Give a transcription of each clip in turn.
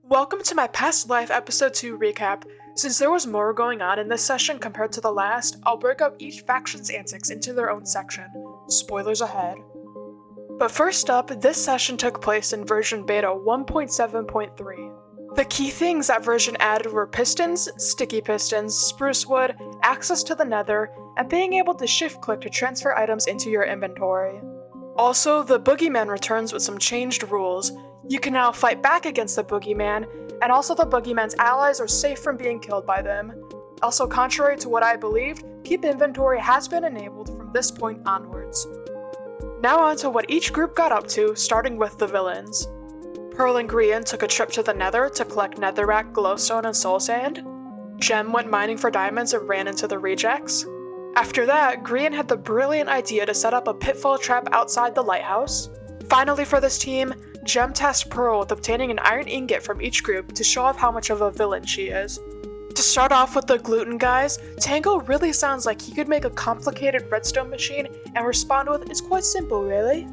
Welcome to my past life episode 2 recap. Since there was more going on in this session compared to the last, I'll break up each faction's antics into their own section. Spoilers ahead. But first up, this session took place in version beta 1.7.3. The key things that version added were pistons, sticky pistons, spruce wood, access to the nether, and being able to shift-click to transfer items into your inventory. Also, the boogeyman returns with some changed rules. You can now fight back against the boogeyman, and also the boogeyman's allies are safe from being killed by them. Also, contrary to what I believed, keep inventory has been enabled from this point onwards. Now on to what each group got up to, starting with the villains. Pearl and Grian took a trip to the nether to collect netherrack, glowstone, and soul sand. Gem went mining for diamonds and ran into the rejects. After that, Grian had the brilliant idea to set up a pitfall trap outside the lighthouse. Finally for this team, Gem tasked Pearl with obtaining an iron ingot from each group to show off how much of a villain she is. To start off with the gluten guys, Tango really sounds like he could make a complicated redstone machine and respond with, "It's quite simple, really."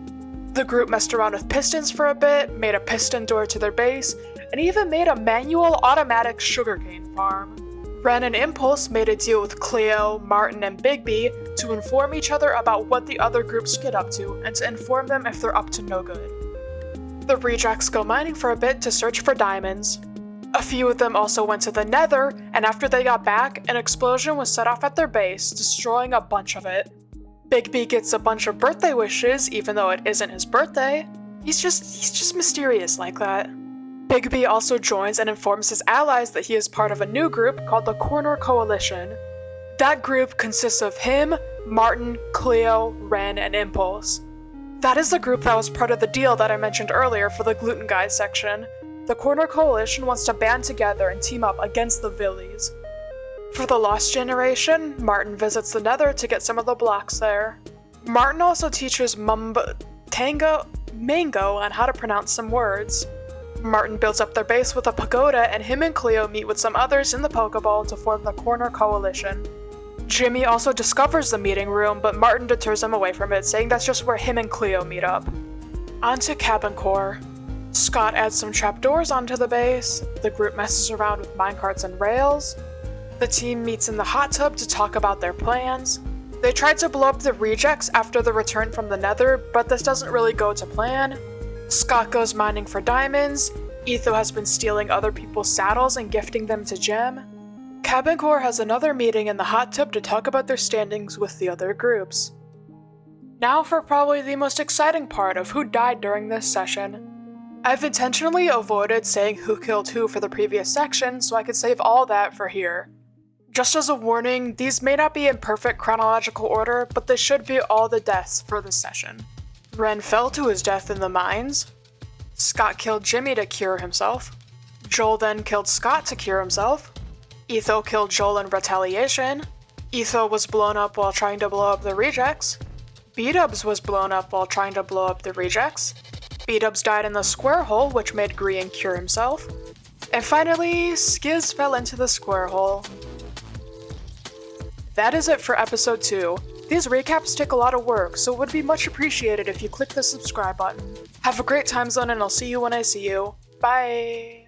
The group messed around with pistons for a bit, made a piston door to their base, and even made a manual automatic sugarcane farm. Ren and Impulse made a deal with Cleo, Martin, and Bigby to inform each other about what the other groups get up to, and to inform them if they're up to no good. The rejects go mining for a bit to search for diamonds. A few of them also went to the nether, and after they got back, an explosion was set off at their base, destroying a bunch of it. Bigby gets a bunch of birthday wishes, even though it isn't his birthday. He's just mysterious like that. Bigby also joins and informs his allies that he is part of a new group called the Corner Coalition. That group consists of him, Martin, Cleo, Ren, and Impulse. That is the group that was part of the deal that I mentioned earlier for the Gluten Guys section. The Corner Coalition wants to band together and team up against the Villies. For the Lost Generation, Martin visits the Nether to get some of the blocks there. Martin also teaches Mango on how to pronounce some words. Martin builds up their base with a pagoda, and him and Cleo meet with some others in the Pokeball to form the Corner Coalition. Jimmy also discovers the meeting room, but Martin deters him away from it, saying that's just where him and Cleo meet up. On to Cabin Core. Scott adds some trapdoors onto the base, the group messes around with minecarts and rails. The team meets in the hot tub to talk about their plans. They tried to blow up the rejects after the return from the nether, but this doesn't really go to plan. Scott goes mining for diamonds. Etho has been stealing other people's saddles and gifting them to Gem. Cabin Core has another meeting in the hot tub to talk about their standings with the other groups. Now for probably the most exciting part of who died during this session. I've intentionally avoided saying who killed who for the previous section so I could save all that for here. Just as a warning, these may not be in perfect chronological order, but this should be all the deaths for this session. Ren fell to his death in the mines. Scott killed Jimmy to cure himself. Joel then killed Scott to cure himself. Etho killed Joel in retaliation. Etho was blown up while trying to blow up the rejects. B-Dubs was blown up while trying to blow up the rejects. B-Dubs died in the square hole, which made Grian cure himself. And finally, Skiz fell into the square hole. That is it for episode 2. These recaps take a lot of work, so it would be much appreciated if you click the subscribe button. Have a great time zone, and I'll see you when I see you. Bye!